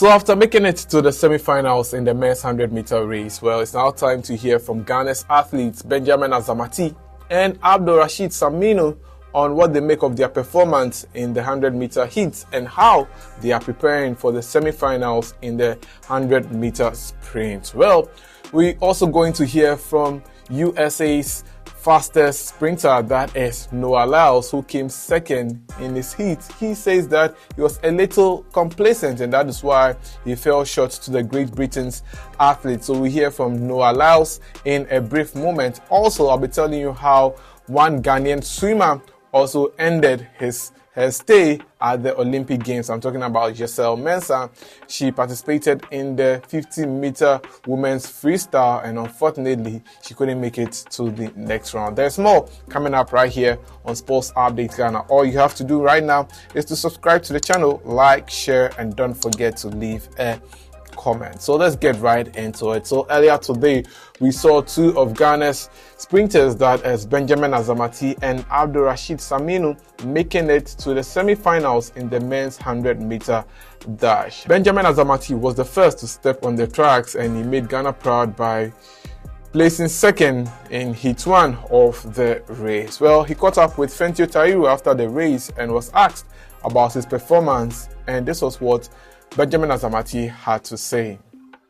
So after making it to the semi-finals in the men's 100-meter race, well, it's now time to hear from Ghana's athletes Benjamin Azamati and Rashid Saminu on what they make of their performance in the 100-meter heats and how they are preparing for the semi-finals in the 100-meter sprint. Well, we're also going to hear from USA's fastest sprinter, that is Noah Lyles, who came second in his heat. He says that he was a little complacent and that is why he fell short to the Great Britain's athlete. So we hear from Noah Lyles in a brief moment. Also, I'll be telling you how one Ghanaian swimmer also ended her stay at the Olympic Games. I'm talking about Giselle Mensah. She participated in the 50-meter women's freestyle and unfortunately she couldn't make it to the next round. There's more coming up right here on Sports Update Ghana. All you have to do right now is to subscribe to the channel, like, share, and don't forget to leave a comment. So let's get right into it. So earlier today, we saw two of Ghana's sprinters, that is Benjamin Azamati and Rasheed Saminu, making it to the semi-finals in the men's 100-meter dash. Benjamin Azamati was the first to step on the tracks and he made Ghana proud by placing second in Heat 1 of the race. Well, he caught up with Fentio Tairu after the race and was asked about his performance, and this was what Benjamin Azamati had to say.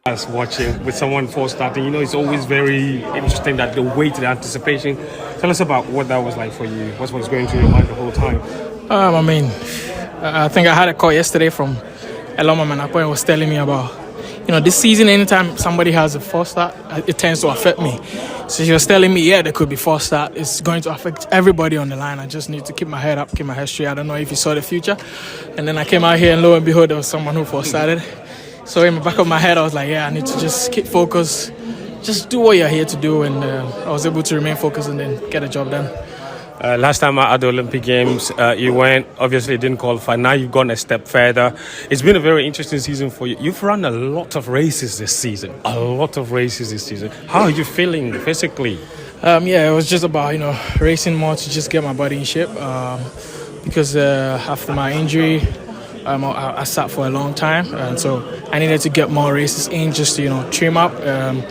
As watching with someone for starting, it's always very interesting that the wait, the anticipation. Tell us about what that was like for you. What was going through your mind the whole time? I think I had a call yesterday from Eloma Manapo and was telling me about, this season, anytime somebody has a false start, it tends to affect me. So she was telling me, there could be false start. It's going to affect everybody on the line. I just need to keep my head up, keep my head straight. I don't know if you saw the future. And then I came out here and lo and behold, there was someone who false started. So in the back of my head, I was like, I need to just keep focused. Just do what you're here to do. And I was able to remain focused and then get the job done. Last time at the Olympic Games, you went, obviously didn't qualify. Now you've gone a step further. It's been a very interesting season for you. You've run a lot of races this season. How are you feeling physically? It was just about, racing more to just get my body in shape. Because after my injury, I sat for a long time. And so I needed to get more races in just to, trim up and,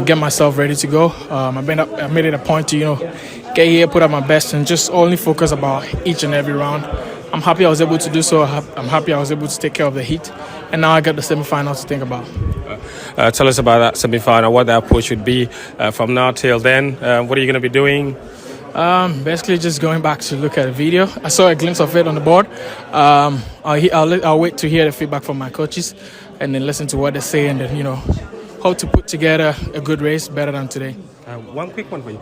get myself ready to go. I made it a point to, get here, put up my best, and just only focus about each and every round. I'm happy I was able to do so. I'm happy I was able to take care of the heat, and now I got the semi-finals to think about. Tell us about that semi-final, what that approach would be from now till then. What are you going to be doing? Basically just going back to look at the video. I saw a glimpse of it on the board. I'll wait to hear the feedback from my coaches and then listen to what they say and then, hope to put together a good race better than today. One quick one for you.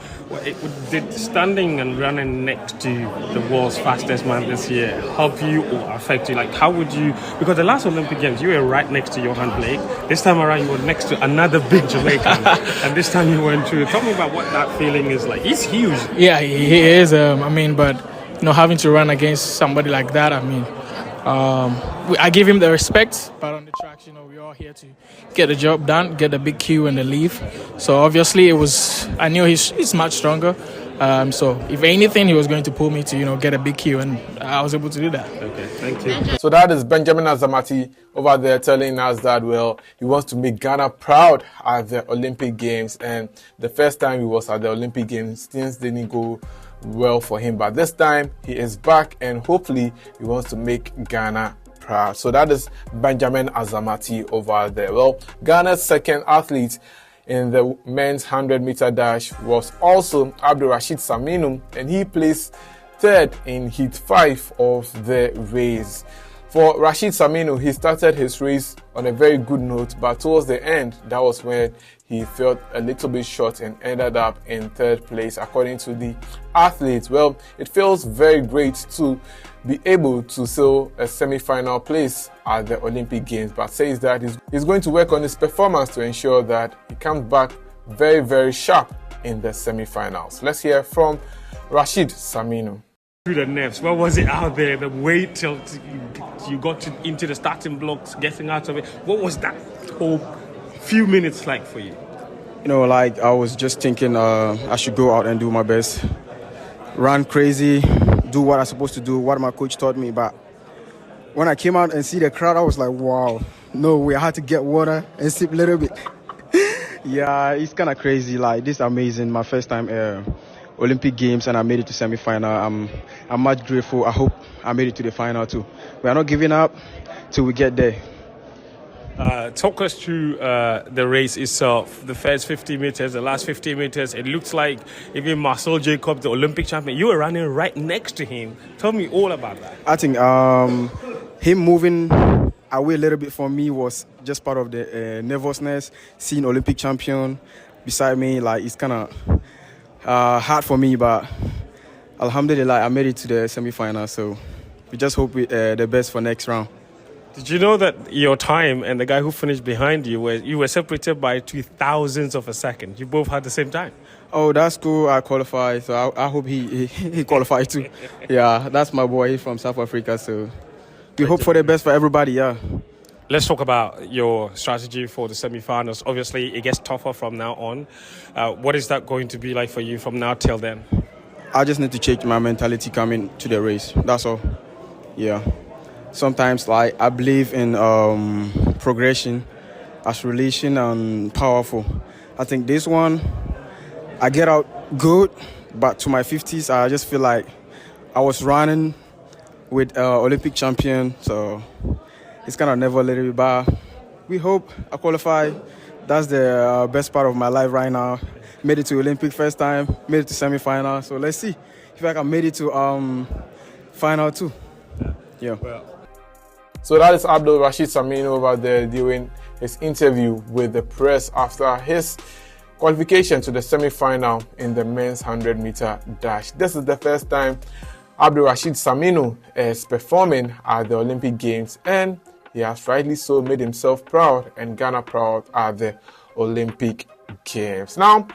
Did standing and running next to the world's fastest man this year help you or affect you? Like, how would you... Because the last Olympic Games, you were right next to Johan Blake. This time around, you were next to another big Jamaican. And this time you went through. Tell me about what that feeling is like. He's huge. Yeah, he is. But, having to run against somebody like that, I give him the respect, but on the tracks, we're all here to get the job done, get the big cue and the leave. So obviously I knew he's much stronger. So if anything, he was going to pull me to, get a big cue, and I was able to do that. Okay, thank you. So that is Benjamin Azamati over there telling us that, he wants to make Ghana proud at the Olympic Games. And the first time he was at the Olympic Games, things didn't go well for him. But this time he is back and hopefully he wants to make Ghana proud. So that is Benjamin Azamati over there. Well, Ghana's second athlete in the men's 100-meter dash was also Rasheed Saminu, and he placed third in Heat 5 of the race. For Rasheed Saminu, he started his race on a very good note, but towards the end, that was when he felt a little bit short and ended up in third place, according to the athlete. Well, it feels very great to be able to seal a semi-final place at the Olympic Games, but says that he's going to work on his performance to ensure that he comes back very, very sharp in the semi-finals. Let's hear from Rasheed Saminu. Through the nerves, what was it out there? The wait till you got into the starting blocks, getting out of it. What was that whole few minutes like for you? I was just thinking I should go out and do my best, run crazy, do what I'm supposed to do, what my coach taught me. But when I came out and see the crowd, I was like, wow, no way. I had to get water and sip a little bit. Yeah, it's kind of crazy. Like, this is amazing. My first time Olympic Games, and I made it to semi-final. I'm much grateful. I hope I made it to the final too. We are not giving up till we get there. Talk us through the race itself. The first 50 meters, the last 50 meters. It looks like even Marcel Jacob, the Olympic champion, you were running right next to him. Tell me all about that. I think him moving away a little bit from me was just part of the nervousness. Seeing Olympic champion beside me, like, it's kind of hard for me, but alhamdulillah, I made it to the semi-final. So we just hope the best for next round. Did you know that your time and the guy who finished behind you were separated by 2,000ths of a second? You both had the same time. Oh, that's cool. I qualified, so I hope he qualified too. Yeah, that's my boy. He's from South Africa, so we hope for the best for everybody. Yeah. Let's talk about your strategy for the semi-finals. Obviously, it gets tougher from now on. What is that going to be like for you from now till then? I just need to change my mentality coming to the race. That's all. Yeah. Sometimes, like, I believe in progression, acceleration, and powerful. I think this one, I get out good, but to my 50s, I just feel like I was running with Olympic champion, so it's kind of never a little bit bad. We hope I qualify. That's the best part of my life right now. Made it to Olympic first time, made it to semi-final. So let's see if I can make it to final too. Yeah. So that is Abdul Rashid Saminu over there doing his interview with the press after his qualification to the semi-final in the men's 100-meter dash. This is the first time Abdul Rashid Saminu is performing at the Olympic Games, and he has rightly so made himself proud and Ghana proud at the Olympic Games. Now,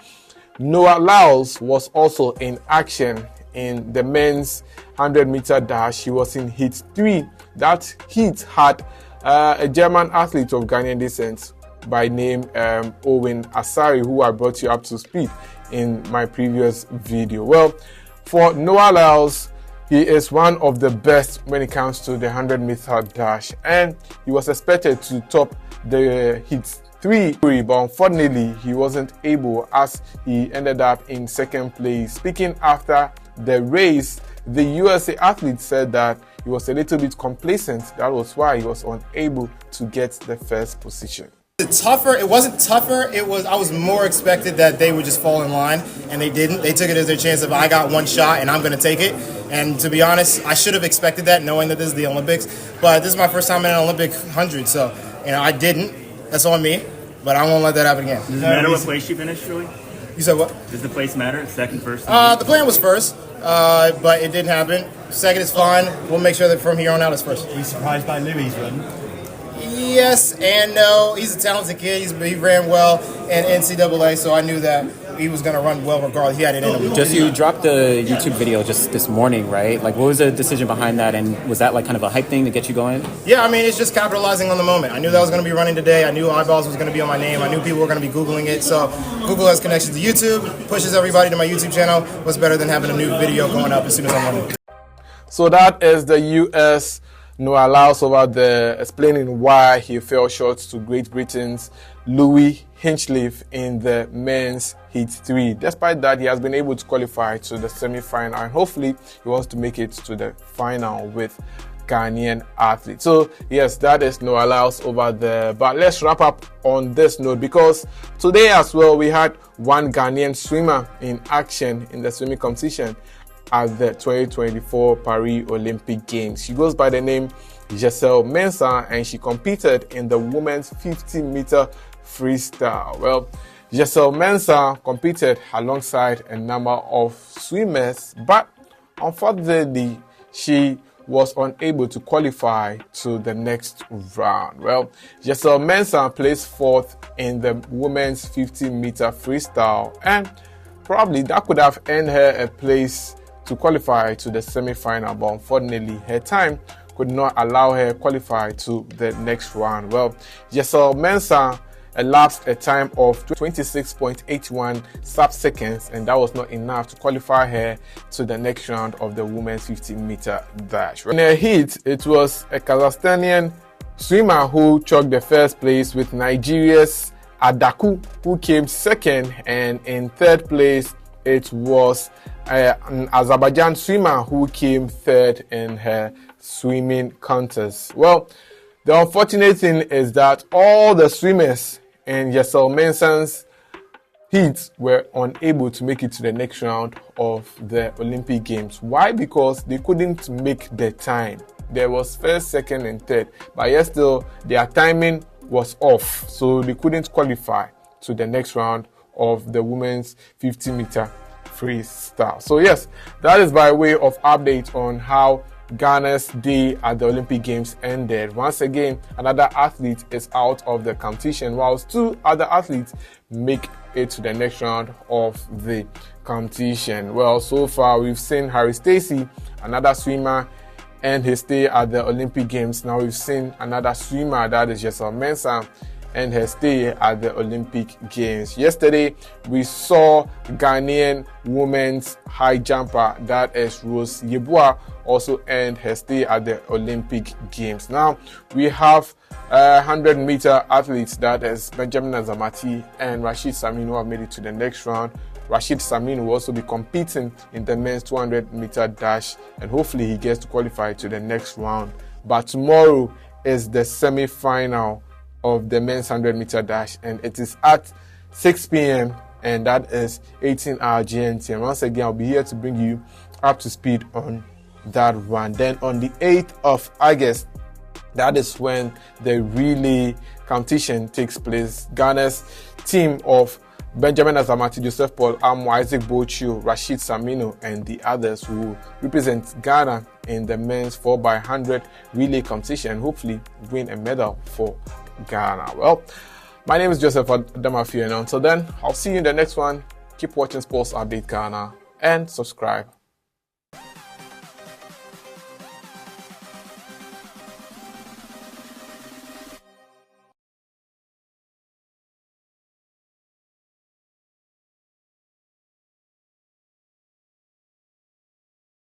Noah Lyles was also in action in the men's 100-meter dash. He was in heat 3. That heat had a German athlete of Ghanaian descent by name Owen Asari, who I brought you up to speed in my previous video. Well, for Noah Lyles, he is one of the best when it comes to the 100-meter dash, and he was expected to top the heat 3, but unfortunately he wasn't able, as he ended up in second place. Speaking after the race, the USA athlete said that he was a little bit complacent. That was why he was unable to get the first position. It wasn't tougher. I was more expected that they would just fall in line, and they didn't. They took it as their chance of, I got one shot and I'm going to take it. And to be honest, I should have expected that, knowing that this is the Olympics. But this is my first time in an Olympic 100, so I didn't. That's on me. But I won't let that happen again. Does it matter what place you finished, Julie? You said what? Does the place matter? Second, first? The plan was first, but it didn't happen. Second is fine. We'll make sure that from here on out it's first. Were you surprised by Louis' run? Yes and no. He's a talented kid. He ran well in NCAA, so I knew that he was going to run well regardless. He had it in him. You dropped the YouTube video just this morning, right? Like, what was the decision behind that, and was that like kind of a hype thing to get you going? Yeah, I mean, it's just capitalizing on the moment. I knew that I was going to be running today. I knew eyeballs was going to be on my name. I knew people were going to be Googling it. So Google has connections to YouTube, pushes everybody to my YouTube channel. What's better than having a new video going up as soon as I'm running? So that is the US Noah Lyles over there explaining why he fell short to Great Britain's Louis Hinchliffe in the men's heat 3. Despite that, he has been able to qualify to the semi-final, and hopefully he wants to make it to the final with Ghanaian athletes. So yes, that is Noah Lyles over there. But let's wrap up on this note, because today as well we had one Ghanaian swimmer in action in the swimming competition at the 2024 Paris Olympic Games. She goes by the name Giselle Mensah, and she competed in the women's 50-meter freestyle. Well, Giselle Mensah competed alongside a number of swimmers, but unfortunately, she was unable to qualify to the next round. Well, Giselle Mensah placed fourth in the women's 50-meter freestyle, and probably that could have earned her a place to qualify to the semi-final, but unfortunately, her time could not allow her qualify to the next round. Well, Giselle Mensah elapsed a time of 26.81 sub-seconds, and that was not enough to qualify her to the next round of the women's 50-meter dash. In her heat, it was a Kazakhstanian swimmer who chalked the first place with Nigeria's Adaku, who came second, and in third place it was an Azerbaijan swimmer who came third in her swimming contest. Well, the unfortunate thing is that all the swimmers in Yesel Mensah's heats were unable to make it to the next round of the Olympic Games. Why? Because they couldn't make the time. There was first, second, and third, but yet still their timing was off, so they couldn't qualify to the next round of the women's 50-meter freestyle. So yes, that is by way of update on how Ghana's day at the Olympic Games ended. Once again, another athlete is out of the competition, whilst 2 other athletes make it to the next round of the competition. Well, so far we've seen Harry Stacey, another swimmer, end his stay at the Olympic Games. Now we've seen another swimmer, that is Yesel Mensah, and her stay at the Olympic Games. Yesterday, we saw Ghanaian women's high jumper, that is Rose Yeboah, also end her stay at the Olympic Games. Now, we have 100-meter athletes, that is Benjamin Azamati and Rasheed Saminu, have made it to the next round. Rasheed Saminu will also be competing in the men's 200-meter dash, and hopefully he gets to qualify to the next round. But tomorrow is the semi-final of the men's 100-meter dash, and it is at 6 p.m. and that is 18-hour GMT. And once again, I'll be here to bring you up to speed on that one. Then on the 8th of August, that is when the relay competition takes place. Ghana's team of Benjamin Azamati, Joseph Paul Amo, Isaac Bochio, Rasheed Saminu, and the others who represent Ghana in the men's 4x100 relay competition, hopefully win a medal for Ghana. Well, my name is Joseph Adamafi, and until then, I'll see you in the next one. Keep watching Sports Update Ghana and subscribe.